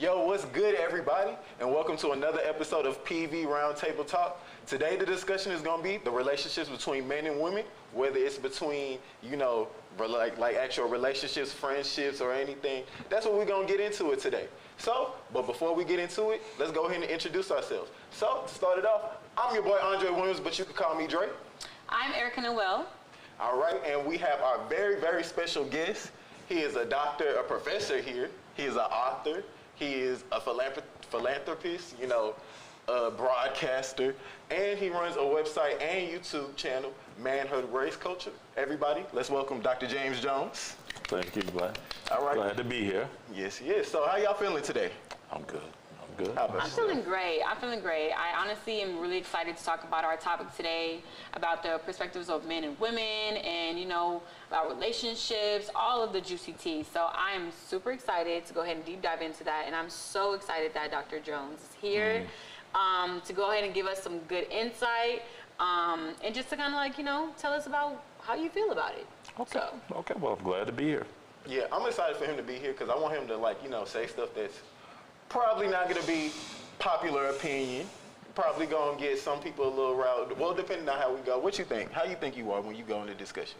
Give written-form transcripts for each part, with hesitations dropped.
Yo, what's good, everybody? And welcome to another episode of PV Roundtable Talk. Today, the discussion is going to be the relationships between men and women, whether it's between, like actual relationships, friendships, or anything. That's what we're going to get into it today. But before we get into it, let's go ahead and introduce ourselves. So, to start it off, I'm your boy Andre Williams, but you can call me Dre. I'm Erica Noel. All right, and we have our very, very special guest. He is a doctor, a professor here. He is an author. He is a philanthropist, a broadcaster, and he runs a website and YouTube channel, Manhood Race Culture. Everybody, let's welcome Dr. James Jones. Thank you, glad. All right. Glad to be here. Yes. So how y'all feeling today? I'm good. Good. I'm feeling great. I honestly am really excited to talk about our topic today, about the perspectives of men and women and, about relationships, all of the juicy tea. So I am super excited to go ahead and deep dive into that. And I'm so excited that Dr. Jones is here to go ahead and give us some good insight and just to kind of tell us about how you feel about it. Okay, well, I'm glad to be here. Yeah, I'm excited for him to be here because I want him to say stuff that's probably not going to be popular opinion. Probably going to get some people a little riled. Well, depending on how we go. What you think? How you think you are when you go into discussions?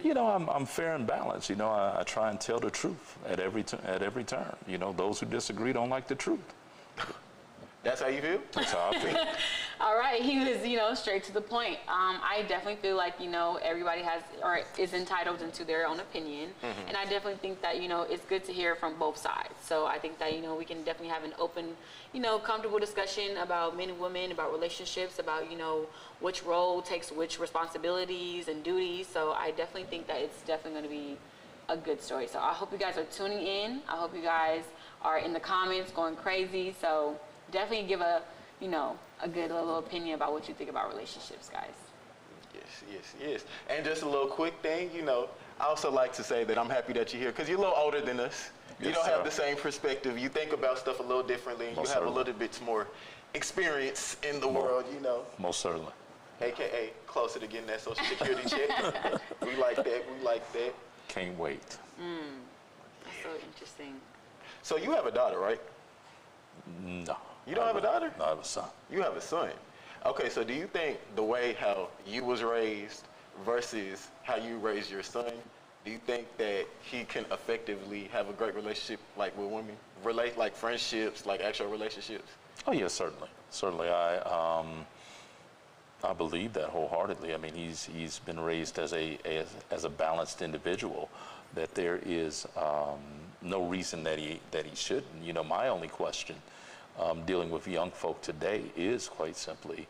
I'm fair and balanced. I try and tell the truth at every turn. Those who disagree don't like the truth. That's how you feel? That's how I feel. All right, he was, straight to the point. I definitely feel like, everybody has or is entitled into their own opinion. Mm-hmm. And I definitely think that, it's good to hear from both sides. So I think that, we can definitely have an open, comfortable discussion about men and women, about relationships, about, which role takes which responsibilities and duties. So I definitely think that it's definitely going to be a good story. So I hope you guys are tuning in. I hope you guys are in the comments going crazy. So definitely give a good little opinion about what you think about relationships, guys. Yes. And just a little quick thing, I also like to say that I'm happy that you're here because you're a little older than us. You don't have the same perspective. You think about stuff a little differently. And you have a little bit more experience in the world, Most certainly. AKA closer to getting that Social Security check. We like that. Can't wait. That's so interesting. So you have a daughter, right? No. You don't have a daughter? No, I have a son. You have a son. Okay, so do you think the way how you was raised versus how you raised your son, do you think that he can effectively have a great relationship like with women? Relate like friendships, like actual relationships? Oh, yes, certainly. Certainly, I believe that wholeheartedly. I mean, he's been raised as a balanced individual, that there is no reason that he shouldn't. My only question dealing with young folk today is quite simply,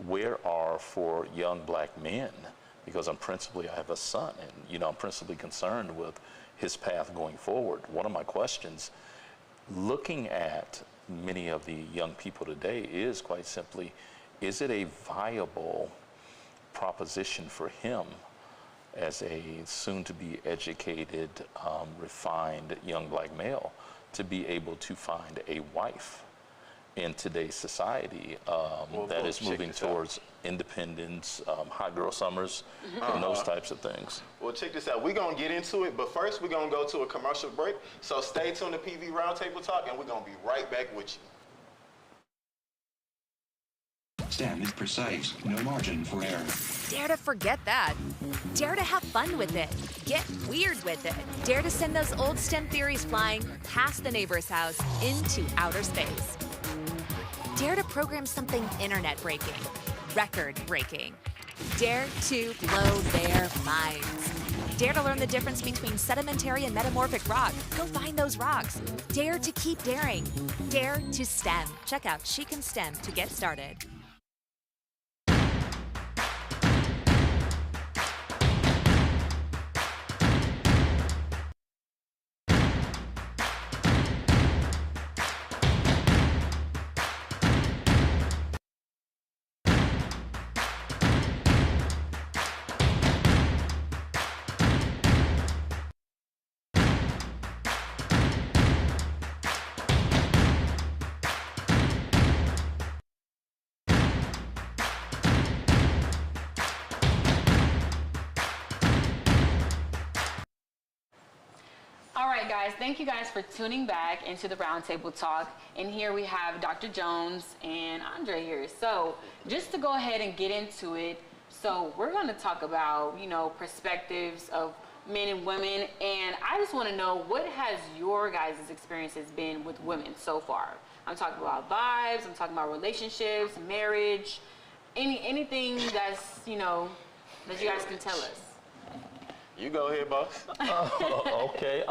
where are for young black men, because I have a son, and I'm principally concerned with his path going forward. One of my questions, looking at many of the young people today, is quite simply, is it a viable proposition for him as a soon-to-be educated, refined young black male to be able to find a wife in today's society that is moving towards independence, hot girl summers, and those types of things? Well, check this out. We're going to get into it, but first we're going to go to a commercial break. So stay tuned to PV Roundtable Talk, and we're going to be right back with you. STEM is precise, no margin for error. Dare to forget that. Dare to have fun with it. Get weird with it. Dare to send those old STEM theories flying past the neighbor's house into outer space. Dare to program something internet-breaking, record-breaking. Dare to blow their minds. Dare to learn the difference between sedimentary and metamorphic rock. Go find those rocks. Dare to keep daring. Dare to STEM. Check out She Can STEM to get started. All right, guys, thank you guys for tuning back into the Roundtable Talk. And here we have Dr. Jones and Andre here. So just to go ahead and get into it, so we're going to talk about, perspectives of men and women. And I just want to know, what has your guys' experiences been with women so far? I'm talking about vibes, I'm talking about relationships, marriage, anything that's, that you guys can tell us. You go ahead, boss. Okay.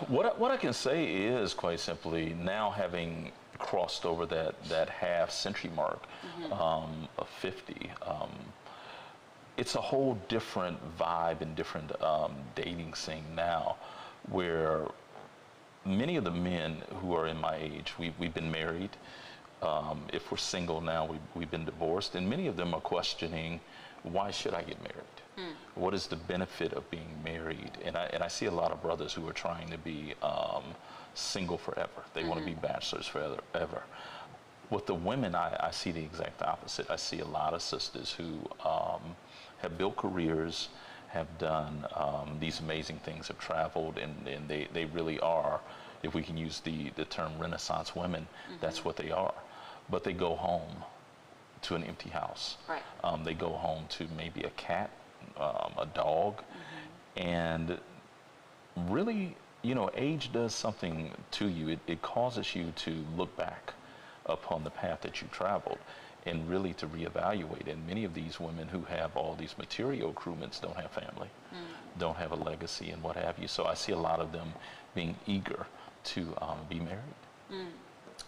What I can say is, quite simply, now having crossed over that half century mark of 50, it's a whole different vibe and different dating scene now, where many of the men who are in my age, we've been married. If we're single now, we've been divorced, and many of them are questioning, why should I get married? What is the benefit of being married? And I see a lot of brothers who are trying to be single forever. They want to be bachelors forever. With the women, I see the exact opposite. I see a lot of sisters who have built careers, have done these amazing things, have traveled, and they really are, if we can use the term Renaissance women, that's what they are. But they go home to an empty house. Right. They go home to maybe a cat, a dog, and really, age does something to you. It causes you to look back upon the path that you traveled and really to reevaluate. And many of these women who have all these material accoutrements don't have family, don't have a legacy and what have you. So I see a lot of them being eager to be married.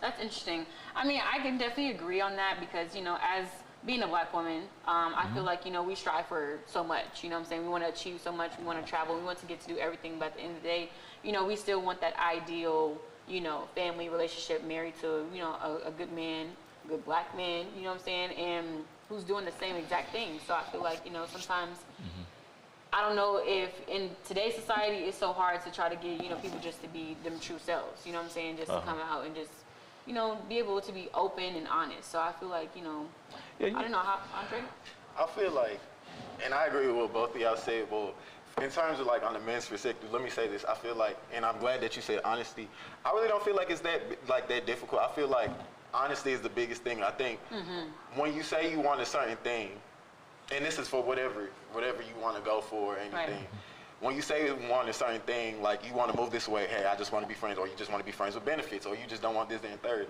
That's interesting. I mean, I can definitely agree on that because, as being a black woman, I feel like, we strive for so much, you know what I'm saying? We want to achieve so much, we want to travel, we want to get to do everything, but at the end of the day, we still want that ideal, family relationship, married to, a good man, good black man, you know what I'm saying? And who's doing the same exact thing. So I feel like, sometimes, I don't know if in today's society, it's so hard to try to get, people just to be them true selves, you know what I'm saying? Just to come out and just, be able to be open and honest. So I feel like, I don't know, how, Andre? I feel like, and I agree with what both of y'all said, well, in terms of like on the men's perspective, let me say this, I feel like, and I'm glad that you said honesty, I really don't feel like it's that difficult. I feel like honesty is the biggest thing. I think when you say you want a certain thing, and this is for whatever you want to go for or anything, Right. When you say you want a certain thing, like you want to move this way, hey, I just want to be friends, or you just want to be friends with benefits, or you just don't want this, that, and third.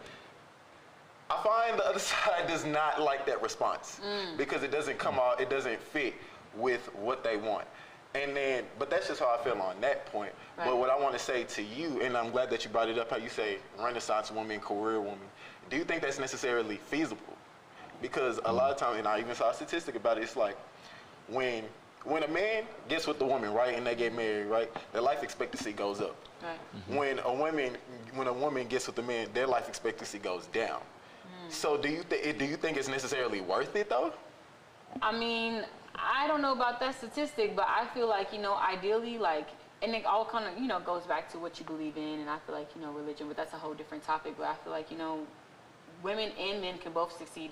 I find the other side does not like that response because it doesn't come out, it doesn't fit with what they want. And then, but that's just how I feel on that point. Right. But what I want to say to you, and I'm glad that you brought it up, how you say Renaissance woman, career woman. Do you think that's necessarily feasible? Because a lot of times, and I even saw a statistic about it, it's like when a man gets with the woman, right, and they get married, right, their life expectancy goes up. Right. When a woman gets with the man, their life expectancy goes down. So do you think it's necessarily worth it though? I mean, I don't know about that statistic, but I feel like, ideally, like, and it all kind of, goes back to what you believe in, and I feel like, religion, but that's a whole different topic. But I feel like, women and men can both succeed,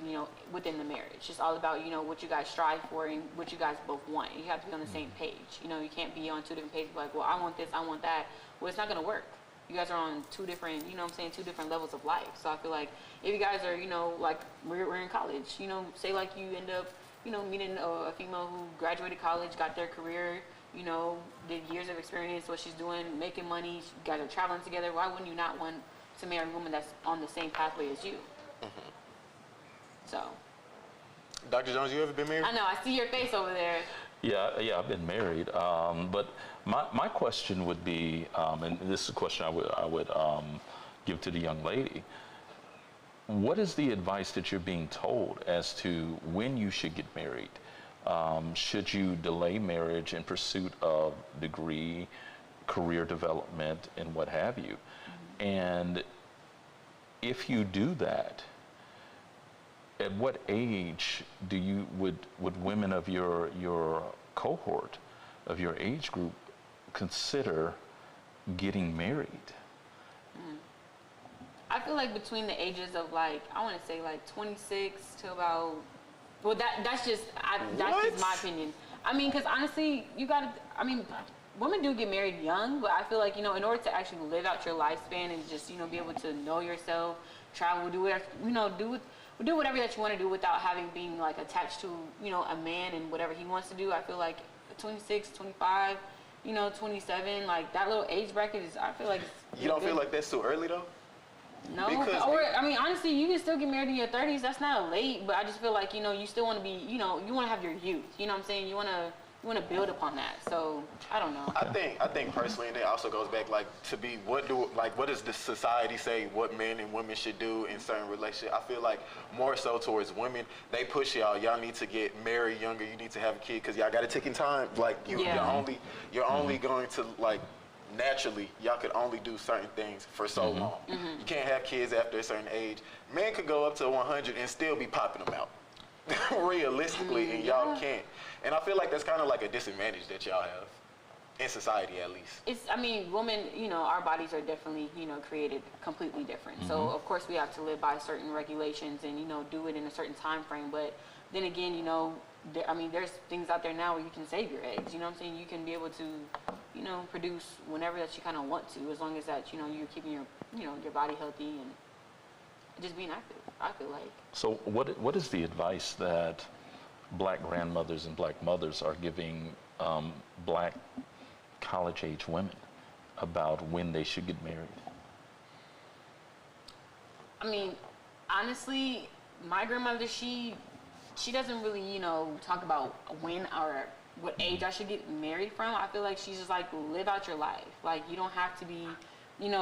within the marriage. It's all about, what you guys strive for and what you guys both want. You have to be on the same page. You can't be on two different pages, like, well, I want this, I want that. Well, it's not going to work. You guys are on two different, two different levels of life. So I feel like if you guys are, like, we're in college, say like you end up, meeting a female who graduated college, got their career, did years of experience, what she's doing, making money, you guys are traveling together. Why wouldn't you not want to marry a woman that's on the same pathway as you? So. Dr. Jones, you ever been married? I know, I see your face over there. Yeah, I've been married. But my question would be, and this is a question I would give to the young lady. What is the advice that you're being told as to when you should get married? Should you delay marriage in pursuit of degree, career development, and what have you? And if you do that, at what age would women of your cohort, of your age group, consider getting married? I feel like between the ages of, like, I want to say like 26 to about, well, that's just my opinion. I mean, because honestly, you gotta, I mean, women do get married young, but I feel like, in order to actually live out your lifespan and just, be able to know yourself, travel, do whatever, do whatever that you want to do without being like attached to, a man and whatever he wants to do. I feel like 26, 25, 27, like that little age bracket is, I feel like it's You don't good. feel like that's too early though? No, Because honestly, you can still get married in your 30s. That's not late, but I just feel like, you still want to be, you want to have your youth. You know what I'm saying? You want to build upon that. So I don't know. I think personally, and it also goes back what does the society say what men and women should do in certain relationships? I feel like more so towards women, they push y'all need to get married younger, you need to have a kid because y'all got a ticking time. Like you're only going to naturally, y'all could only do certain things for so long. You can't have kids after a certain age. Men could go up to 100 and still be popping them out, realistically, and y'all can't. And I feel like that's kind of like a disadvantage that y'all have in society, at least. Women, our bodies are definitely, created completely different. So of course we have to live by certain regulations and, do it in a certain time frame. But then again, there's things out there now where you can save your eggs. You know what I'm saying? You can be able to, produce whenever that you kind of want to, as long as that, you're keeping your body healthy and just being active, I feel like. So what is the advice that black grandmothers and black mothers are giving black college-age women about when they should get married? Honestly, my grandmother, she doesn't really, talk about when or what age I should get married from. I feel like she's just like, live out your life. Like, you don't have to be,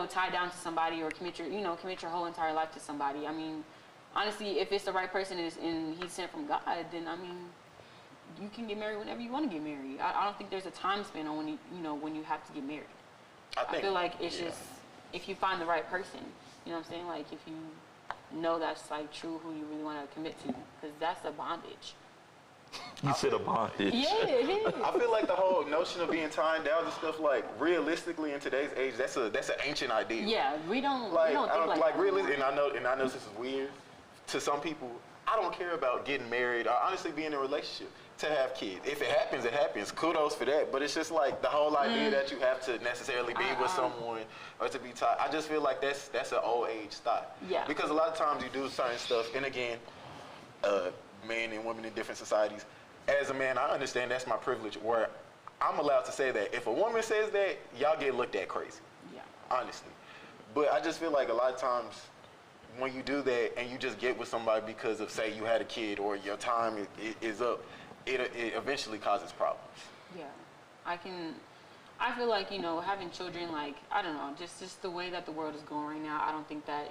tied down to somebody or commit your whole entire life to somebody. Honestly, if it's the right person and he's sent from God, then you can get married whenever you want to get married. I don't think there's a time span on when you have to get married. I feel like it's just if you find the right person, you know what I'm saying? Like if you know that's like true who you really want to commit to, because that's a bondage. You said a bondage. Yeah, it is. I feel like the whole notion of being tied down and stuff, like realistically in today's age, that's an ancient idea. Yeah, we don't Like think I don't like really, that. and I know this is weird to some people. I don't care about getting married or honestly being in a relationship to have kids. If it happens, it happens. Kudos for that. But it's just like the whole idea that you have to necessarily be with someone or to be tied. I just feel like that's an old age thought. Yeah. Because a lot of times you do certain stuff, and again, men and women in different societies. As a man, I understand that's my privilege where I'm allowed to say that. If a woman says that, y'all get looked at crazy. Yeah. Honestly. But I just feel like a lot of times when you do that and you just get with somebody because of, say, you had a kid or your time is up, it eventually causes problems. Yeah, I feel like, having children, like, I don't know, just the way that the world is going right now, I don't think that,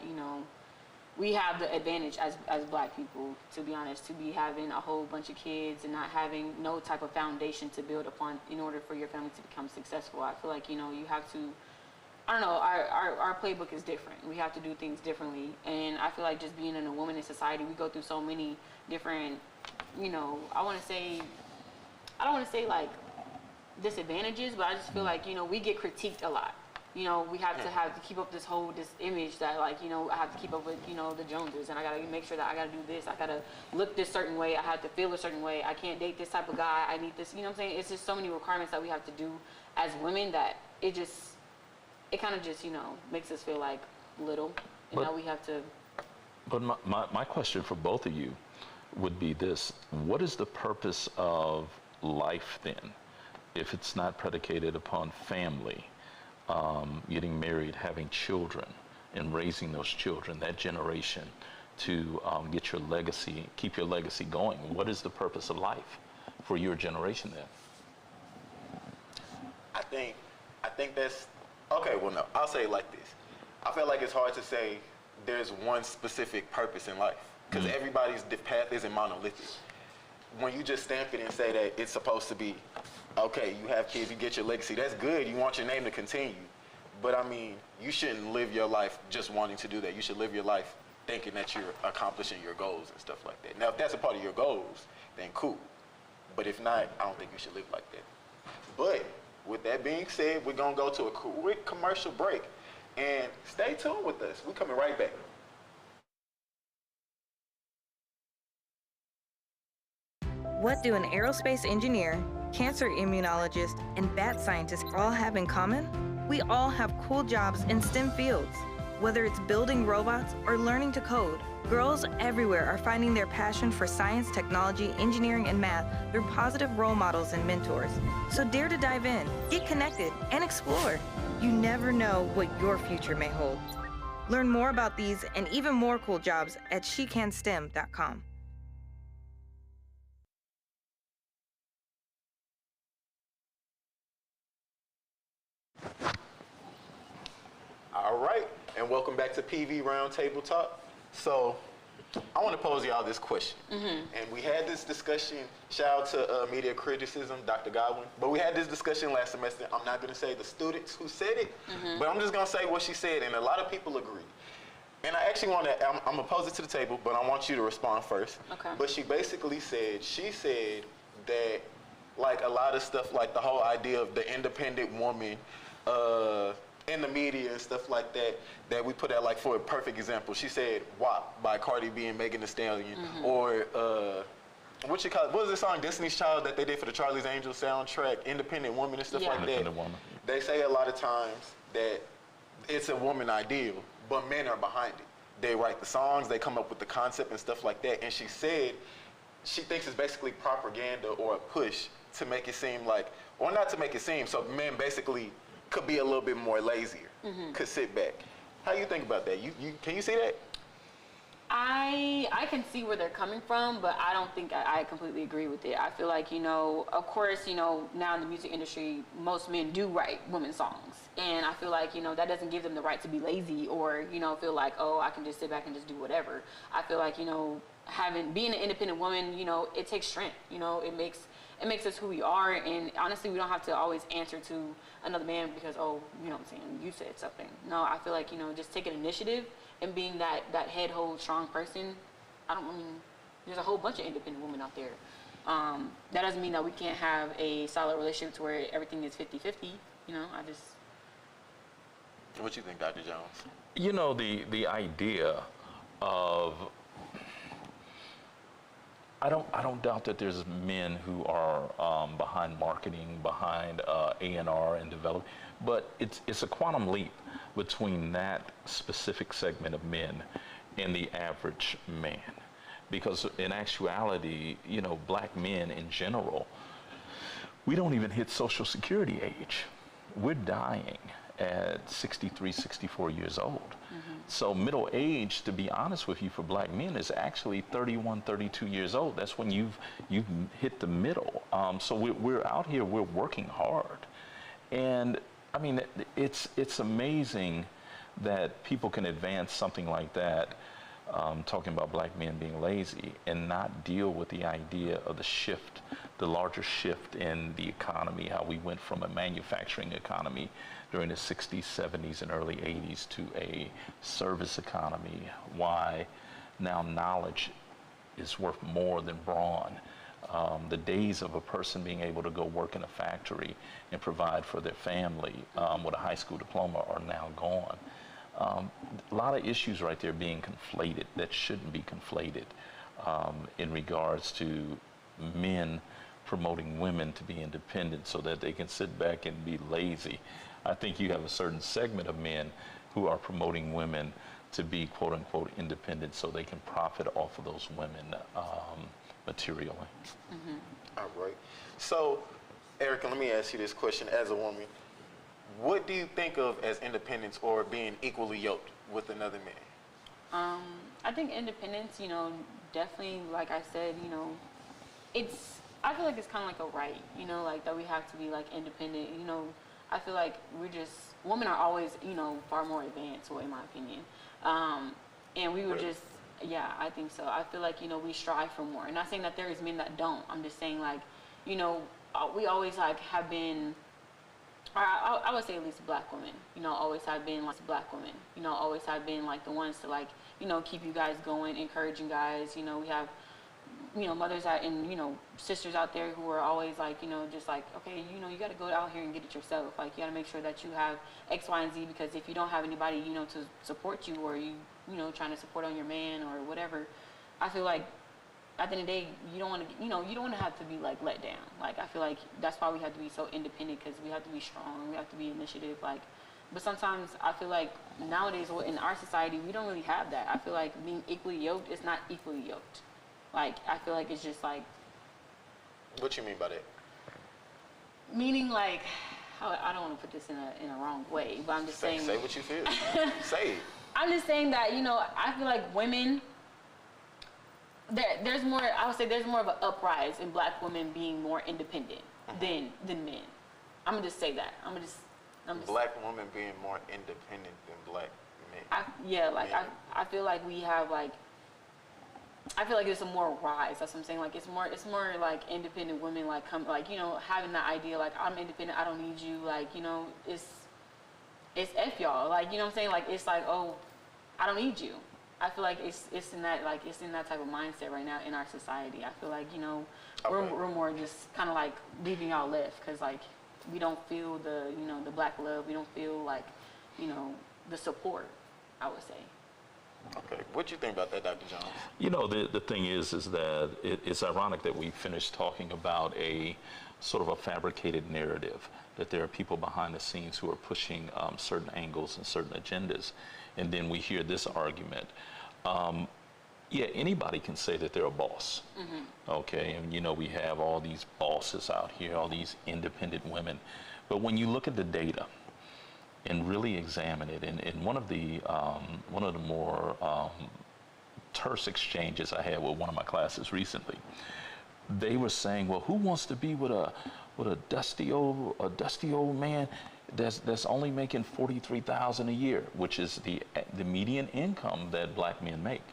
we have the advantage as black people, to be honest, to be having a whole bunch of kids and not having no type of foundation to build upon in order for your family to become successful. I feel like, you have to, I don't know, our playbook is different. We have to do things differently. And I feel like just being in a woman in society, we go through so many different, I don't want to say like disadvantages, but I just feel like, we get critiqued a lot. We have to keep up this image that like, I have to keep up with, the Joneses, and I got to make sure that I got to do this. I got to look this certain way. I have to feel a certain way. I can't date this type of guy. I need this, what I'm saying? It's just so many requirements that we have to do as women that it kind of just, makes us feel like little. And now we have to. But my question for both of you would be this. What is the purpose of life then, if it's not predicated upon family, getting married, having children, and raising those children, that generation, to get your legacy, keep your legacy going? What is the purpose of life for your generation then? I think that's, okay, well, no, I'll say it like this. I feel like it's hard to say there's one specific purpose in life because everybody's path isn't monolithic. When you just stamp it and say that it's supposed to be, okay, you have kids, you get your legacy, that's good, you want your name to continue. But you shouldn't live your life just wanting to do that. You should live your life thinking that you're accomplishing your goals and stuff like that. Now, if that's a part of your goals, then cool. But if not, I don't think you should live like that. But with that being said, we're going to go to a quick commercial break. And stay tuned with us. We're coming right back. What do an aerospace engineer, cancer immunologists, and bat scientists all have in common? We all have cool jobs in STEM fields. Whether it's building robots or learning to code, girls everywhere are finding their passion for science, technology, engineering, and math through positive role models and mentors. So dare to dive in, get connected, and explore. You never know what your future may hold. Learn more about these and even more cool jobs at shecanstem.com. All right, and welcome back to PV Roundtable Talk. So, I want to pose y'all this question. And we had this discussion, shout out to media criticism, Dr. Godwin, but we had this discussion last semester. I'm not going to say the students who said it, but I'm just going to say what she said, and a lot of people agree. And I actually want to, I'm going to pose it to the table, but I want you to respond first. Okay. But she basically said, that like a lot of stuff, like the whole idea of the independent woman, in the media and stuff like that, that we put out, like for a perfect example, she said WAP by Cardi B and Megan Thee Stallion, or what was the song, Destiny's Child, that they did for the Charlie's Angels soundtrack, Independent Woman and stuff like that. Independent Woman. They say a lot of times that it's a woman ideal, but men are behind it. They write the songs, they come up with the concept and stuff like that, and she said she thinks it's basically propaganda or a push to make it seem like, or not to make it seem, so men basically could be a little bit more lazier, could sit back. How you think about that? Can you see that? I can see where they're coming from, but I don't think I completely agree with it. I feel like, of course, now in the music industry, most men do write women's songs. And I feel like, that doesn't give them the right to be lazy or, feel like, oh, I can just sit back and just do whatever. I feel like, being an independent woman, it takes strength. It makes us who we are, and honestly, we don't have to always answer to another man because, oh, you said something. No, I feel like, just taking initiative and being that head, hold, strong person. There's a whole bunch of independent women out there. That doesn't mean that we can't have a solid relationship to where everything is 50-50. What you think, Dr. Jones? The idea of, I don't doubt that there's men who are behind marketing, behind A&R and development, but it's a quantum leap between that specific segment of men and the average man. Because in actuality, black men in general, we don't even hit Social Security age. We're dying at 63, 64 years old. So middle age, to be honest with you, for black men is actually 31, 32 years old. That's when you've hit the middle. So we're out here, we're working hard. And it's amazing that people can advance something like that, talking about black men being lazy, and not deal with the idea of the shift, the larger shift in the economy, how we went from a manufacturing economy during the 60s, 70s, and early 80s to a service economy, why now knowledge is worth more than brawn. The days of a person being able to go work in a factory and provide for their family with a high school diploma are now gone. A lot of issues right there being conflated that shouldn't be conflated in regards to men promoting women to be independent so that they can sit back and be lazy. I think you have a certain segment of men who are promoting women to be quote unquote independent so they can profit off of those women materially. All right. So, Erica, let me ask you this question as a woman. What do you think of as independence or being equally yoked with another man? I think independence, definitely, like I said, I feel like it's kind of like a right, like that we have to be like independent. I feel like women are always, far more advanced, in my opinion. And we were just, yeah, I think so. I feel like, we strive for more. And not saying that there is men that don't. I'm just saying like, we always like have been, or I would say at least black women, always have been like black women, always have been like the ones to like, keep you guys going, encouraging guys. We have, mothers out and, sisters out there who are always like, just like, okay, you got to go out here and get it yourself. Like, you got to make sure that you have X, Y, and Z, because if you don't have anybody, to support you, or you, trying to support on your man or whatever, I feel like at the end of the day, you don't want to, you don't want to have to be like let down. Like, I feel like that's why we have to be so independent, because we have to be strong, we have to be initiative. Like, but sometimes I feel like nowadays in our society, we don't really have that. I feel like being equally yoked is not equally yoked. Like, I feel like it's just like. What you mean by that? Meaning like, I don't want to put this in a wrong way, but I'm just saying. Say what you feel. Say it. I'm just saying that, I feel like women, there's more, I would say there's more of an uprise in black women being more independent than men. I'm going to just say that. I'm just Black women being more independent than black men. I feel like we have like, I feel like there's a more rise. That's what I'm saying. Like, it's more like independent women, like, having that idea, like, I'm independent, I don't need you. Like, it's F y'all. Like, you know what I'm saying? Like, it's like, oh, I don't need you. I feel like it's in that type of mindset right now in our society. I feel like, we're more just kind of like leaving y'all left, because like we don't feel the black love. We don't feel like, the support, I would say. Okay, what do you think about that, Dr. Jones? The thing is that it's ironic that we finished talking about a sort of a fabricated narrative, that there are people behind the scenes who are pushing certain angles and certain agendas, and then we hear this argument. Anybody can say that they're a boss, okay? And we have all these bosses out here, all these independent women, but when you look at the data and really examine it, and one of the more terse exchanges I had with one of my classes recently, they were saying, well, who wants to be with a dusty old man that's only making $43,000 a year, which is the median income that black men make.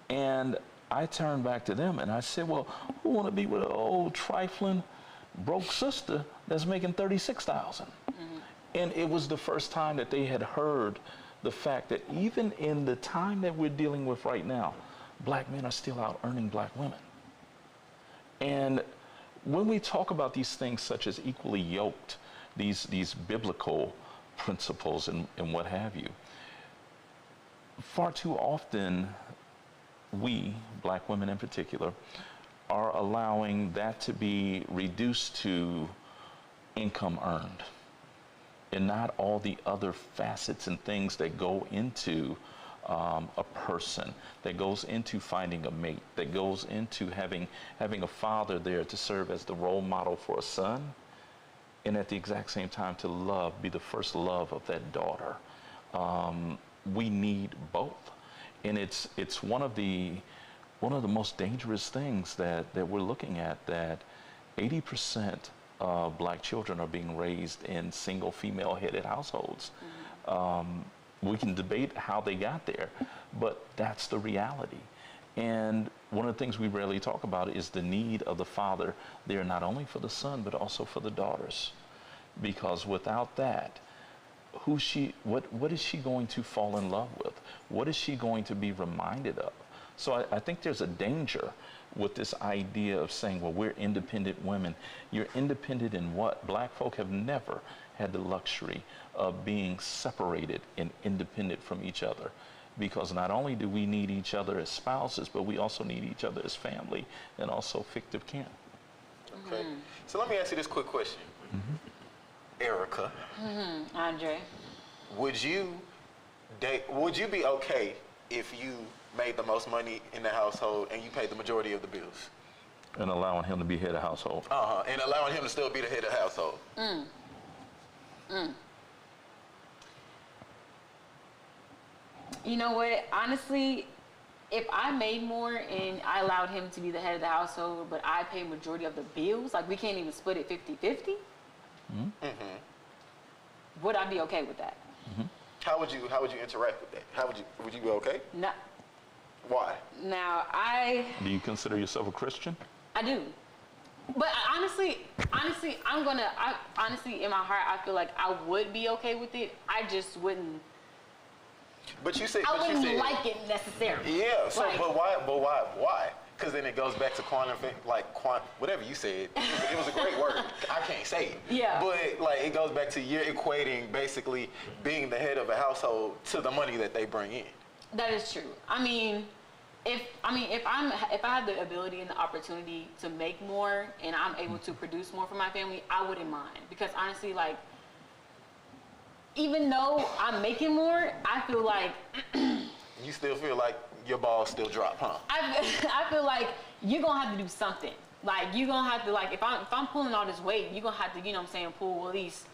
And I turned back to them and I said, well, who want to be with an old trifling broke sister that's making $36,000? And it was the first time that they had heard the fact that even in the time that we're dealing with right now, black men are still out earning black women. And when we talk about these things such as equally yoked, these biblical principles and what have you, far too often we, black women in particular, are allowing that to be reduced to income earned, and not all the other facets and things that go into a person, that goes into finding a mate, that goes into having a father there to serve as the role model for a son, and at the exact same time to be the first love of that daughter. We need both, and it's one of the most dangerous things that we're looking at, that 80% of black children are being raised in single female headed households. We can debate how they got there, but that's the reality. And one of the things we rarely talk about is the need of the father there, not only for the son, but also for the daughters. Because without that, what is she going to fall in love with? What is she going to be reminded of? So I think there's a danger with this idea of saying, well, we're independent women. You're independent in what? Black folk have never had the luxury of being separated and independent from each other, because not only do we need each other as spouses, but we also need each other as family and also fictive kin. Okay. So let me ask you this quick question. Erica. Andre. Would you be okay if you made the most money in the household and you paid the majority of the bills? And allowing him to be head of household. And allowing him to still be the head of the household. You know what? Honestly, if I made more and I allowed him to be the head of the household, but I pay majority of the bills, like we can't even split it 50-50, would I be okay with that? How would you interact with that? Would you be okay? No. Why? Now, Do you consider yourself a Christian? I do. But honestly, honestly, in my heart, I feel like I would be okay with it. I just wouldn't. But you said I wouldn't like it necessarily. Yeah. So, but why? Why? Because then it goes back to whatever you said. It was a great word. I can't say it. Yeah. But it goes back to you're equating basically being the head of a household to the money that they bring in. That is true. I mean, if I mean, if I have the ability and the opportunity to make more and I'm able to produce more for my family, I wouldn't mind. Because honestly, like, even though I'm making more, I feel like You still feel like your balls still drop, huh? I feel like you're gonna have to do something. Like, you're gonna have to, like, if I'm pulling all this weight, you're gonna have to, you know what I'm saying, pull at least,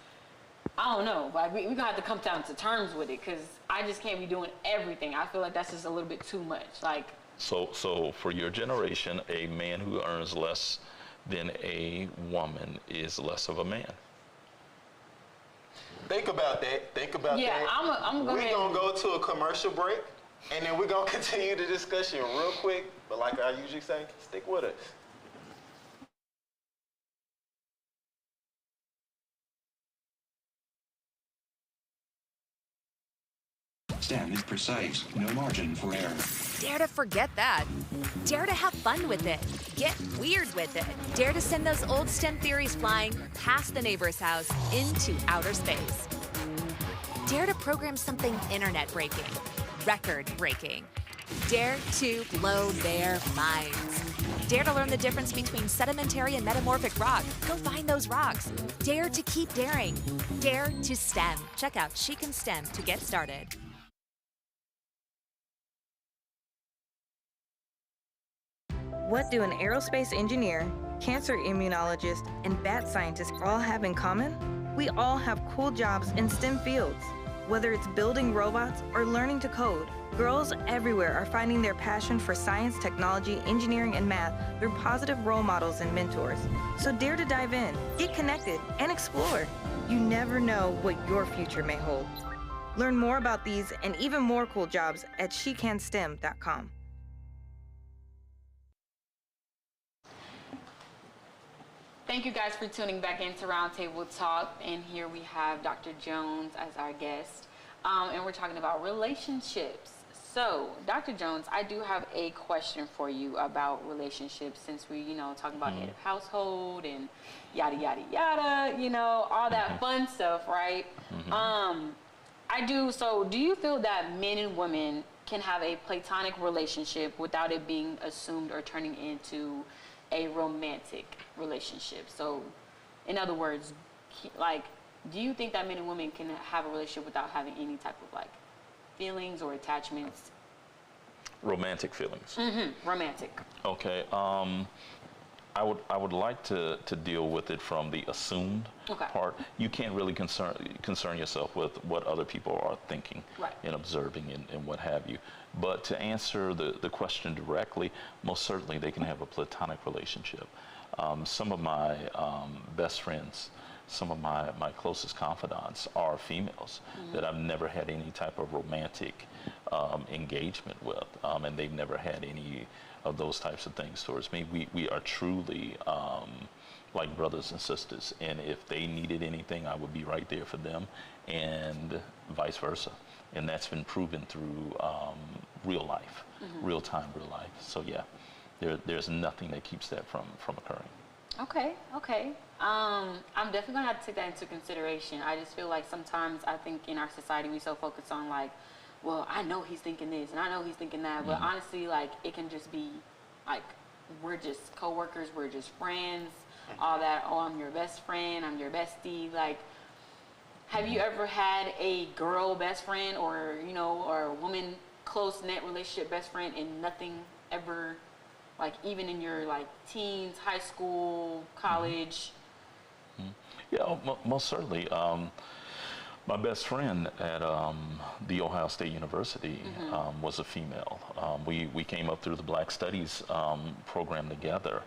I don't know, like, we're gonna have to come down to terms with it, because I just can't be doing everything. I feel like that's just a little bit too much. Like, So for your generation, a man who earns less than a woman is less of a man. Think about that. yeah, I'm gonna go We're ahead. going to go to a commercial break, and then we're going to continue the discussion real quick. But like I usually say, stick with us. STEM is precise, no margin for error. Dare to forget that. Dare to have fun with it. Get weird with it. Dare to send those old STEM theories flying past the neighbor's house into outer space. Dare to program something internet breaking, record breaking. Dare to blow their minds. Dare to learn the difference between sedimentary and metamorphic rock. Go find those rocks. Dare to keep daring. Dare to STEM. Check out She Can STEM to get started. What do an aerospace engineer, cancer immunologist, and bat scientist all have in common? We all have cool jobs in STEM fields. Whether it's building robots or learning to code, girls everywhere are finding their passion for science, technology, engineering, and math through positive role models and mentors. So dare to dive in, get connected, and explore. You never know what your future may hold. Learn more about these and even more cool jobs at shecanstem.com. Thank you guys for tuning back into Roundtable Talk, and here we have Dr. Jones as our guest, and we're talking about relationships. So, Dr. Jones, I do have a question for you about relationships, since we, talking about head of household and yada yada yada, all that fun stuff, right? So do you feel that men and women can have a platonic relationship without it being assumed or turning into a romantic relationship? So, in other words, like, do you think that men and women can have a relationship without having any type of, like, feelings or attachments? Romantic feelings. Romantic. Okay. I would like to deal with it from the assumed part. You can't really concern yourself with what other people are thinking and observing and what have you. But to answer the question directly, most certainly they can have a platonic relationship. Some of my best friends, some of my closest confidants are females that I've never had any type of romantic engagement with, and they've never had any of those types of things towards me. We are truly like brothers and sisters, and if they needed anything, I would be right there for them, and vice versa. And that's been proven through real life, real time, real life. So yeah, there's nothing that keeps that from occurring. Okay. I'm definitely gonna have to take that into consideration. I just feel like sometimes I think in our society we so focus on, like, well, I know he's thinking this and I know he's thinking that, but honestly, like, it can just be like, we're just coworkers, we're just friends, all that. Oh, I'm your best friend, I'm your bestie. Like, have you ever had a girl best friend, or or a woman close knit relationship best friend, and nothing ever, like, even in your, like, teens, high school, college? Yeah, most certainly. My best friend at the Ohio State University was a female. We came up through the Black Studies program together,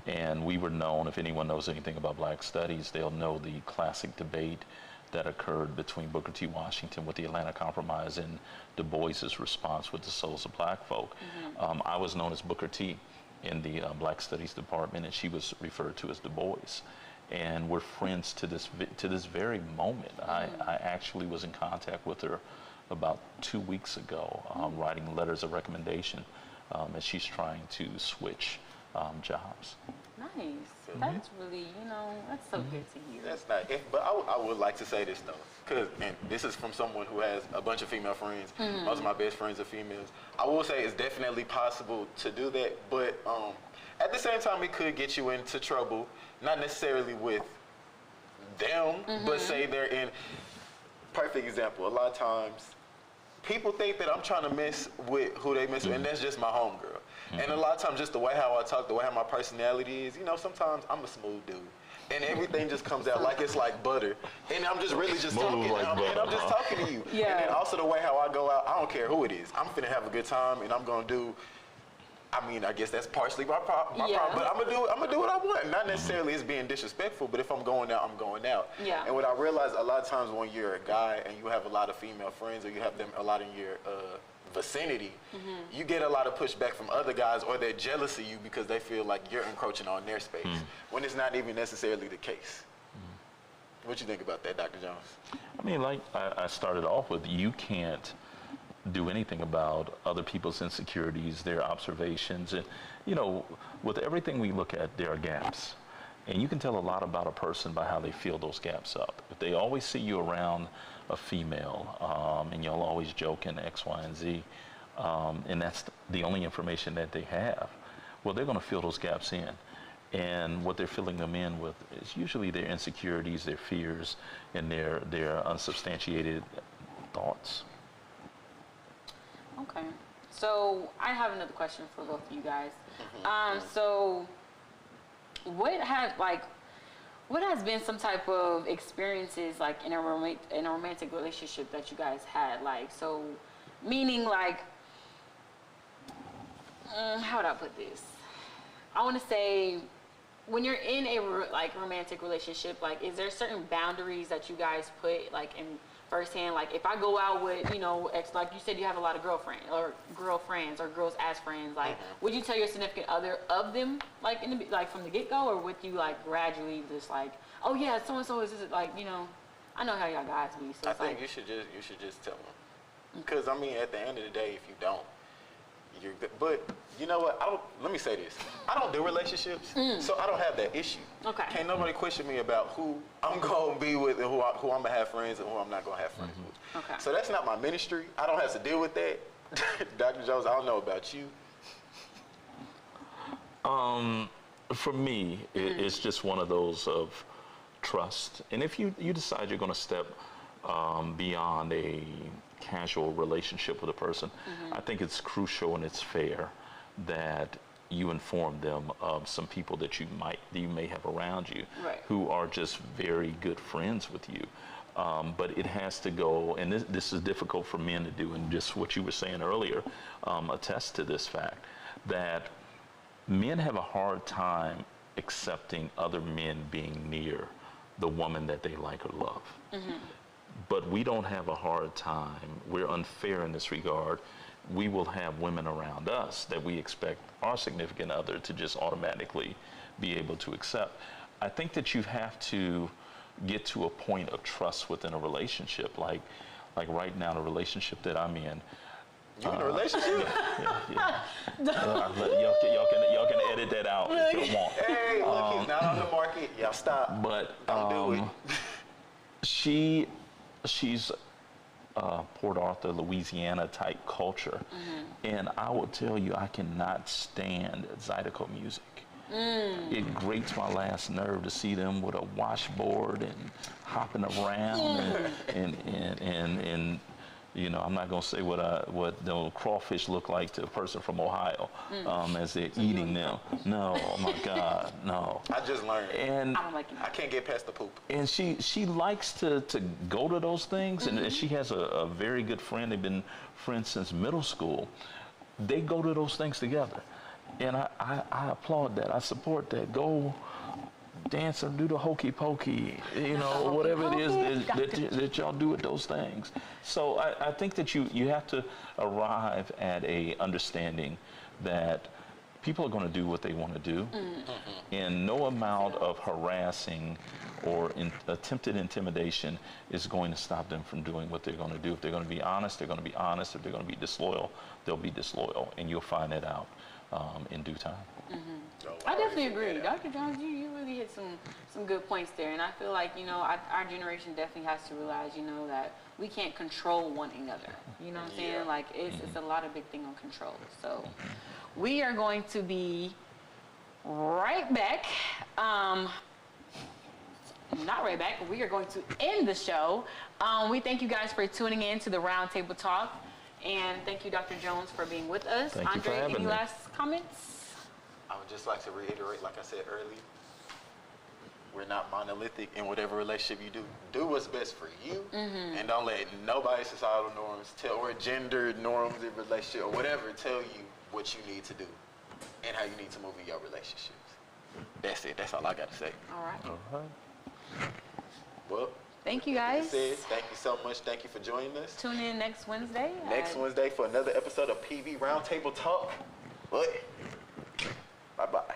and we were known, if anyone knows anything about Black Studies, they'll know the classic debate that occurred between Booker T. Washington with the Atlanta Compromise and Du Bois's response with the Souls of Black Folk. I was known as Booker T in the Black Studies department, and she was referred to as Du Bois. And we're friends to this very moment. I actually was in contact with her about 2 weeks ago, writing letters of recommendation as she's trying to switch jobs. Nice. That's really, that's so good to hear. That's not. But I would like to say this though, and this is from someone who has a bunch of female friends. Most of my best friends are females. I will say it's definitely possible to do that, but at the same time, it could get you into trouble. Not necessarily with them, but say they're in. Perfect example. A lot of times, people think that I'm trying to mess with who they mess with, and that's just my homegirl. And a lot of times, just the way how I talk, the way how my personality is, sometimes I'm a smooth dude. And everything just comes out like it's like butter. And I'm just really just talking. Like and I'm just talking to you. Yeah. And then also the way how I go out, I don't care who it is. I'm finna have a good time, and I'm gonna do. I guess that's partially my problem, but I'm gonna do what I want. Not necessarily as being disrespectful, but if I'm going out, I'm going out. Yeah. And what I realize a lot of times when you're a guy and you have a lot of female friends, or you have them a lot in your vicinity, you get a lot of pushback from other guys, or they're jealous of you because they feel like you're encroaching on their space, when it's not even necessarily the case. What you think about that, Dr. Jones? I mean, like I started off with, you can't do anything about other people's insecurities, their observations, and with everything we look at, there are gaps, and you can tell a lot about a person by how they fill those gaps up. If they always see you around a female, and y'all always joking X, Y, and Z, and that's the only information that they have, well, they're going to fill those gaps in. And what they're filling them in with is usually their insecurities, their fears, and their unsubstantiated thoughts. Okay. So I have another question for both of you guys. So what has been some type of experiences like in a romantic relationship that you guys had? Like, so meaning like, how would I put this? I want to say, when you're in a romantic relationship, like, is there certain boundaries that you guys put like in firsthand? Like, if I go out with, like you said, you have a lot of girlfriends or girls as friends. Like, would you tell your significant other of them, like from the get go, or would you like gradually just like, oh yeah, so and so is like, I know how y'all guys be. So I think you should just tell them, because I mean, at the end of the day, if you don't, you're good. But you know what? Let me say this. I don't do relationships, so I don't have that issue. Okay. Can't nobody question me about who I'm going to be with and who I'm going to have friends and who I'm not going to have friends with. Okay. So that's not my ministry. I don't have to deal with that. Dr. Jones, I don't know about you. For me, it's just one of those of trust. And if you decide you're going to step beyond a casual relationship with a person, I think it's crucial and it's fair that you inform them of some people that you may have around you, who are just very good friends with you. But it has to go, and this is difficult for men to do, and just what you were saying earlier attests to this fact, that men have a hard time accepting other men being near the woman that they like or love. But we don't have a hard time. We're unfair in this regard. We will have women around us that we expect our significant other to just automatically be able to accept. I think that you have to get to a point of trust within a relationship. Like right now, the relationship that I'm in. You in a relationship? Yeah. Y'all can edit that out if you want. Hey, look, he's not on the market. Y'all stop. But don't do it. She's Port Arthur, Louisiana type culture. And I will tell you, I cannot stand Zydeco music. It grates my last nerve to see them with a washboard and hopping around and I'm not going to say what the crawfish look like to a person from Ohio as they're eating them. No, oh my God, no. I just learned. And I can't get past the poop. And she likes to go to those things, and she has a very good friend. They've been friends since middle school. They go to those things together. And I applaud that. I support that. Go dance or do the hokey pokey, whatever it is that y'all do with those things. So I think that you have to arrive at a understanding that people are going to do what they want to do, and no amount of harassing or attempted intimidation is going to stop them from doing what they're going to do. If they're going to be honest, they're going to be honest. If they're going to be disloyal, they'll be disloyal, and you'll find that out in due time. I definitely agree. Dr. Jones, you really hit some good points there. And I feel like, you know, our generation definitely has to realize, you know, that we can't control one another. You know what I'm saying? Like, it's a lot of big thing on control. So we are going to be right back. Not right back, but we are going to end the show. We thank you guys for tuning in to the Roundtable Talk. And thank you, Dr. Jones, for being with us. Thank you for having any me. last comments? I would just like to reiterate, like I said earlier, we're not monolithic in whatever relationship you do. Do what's best for you, and don't let nobody's societal norms or gender norms in relationship or whatever tell you what you need to do and how you need to move in your relationships. That's it. That's all I got to say. All right. All right. Well, Thank you, like I guys. said, thank you so much. Thank you for joining us. Tune in next Wednesday. Next Wednesday for another episode of PV Roundtable Talk. Bye-bye.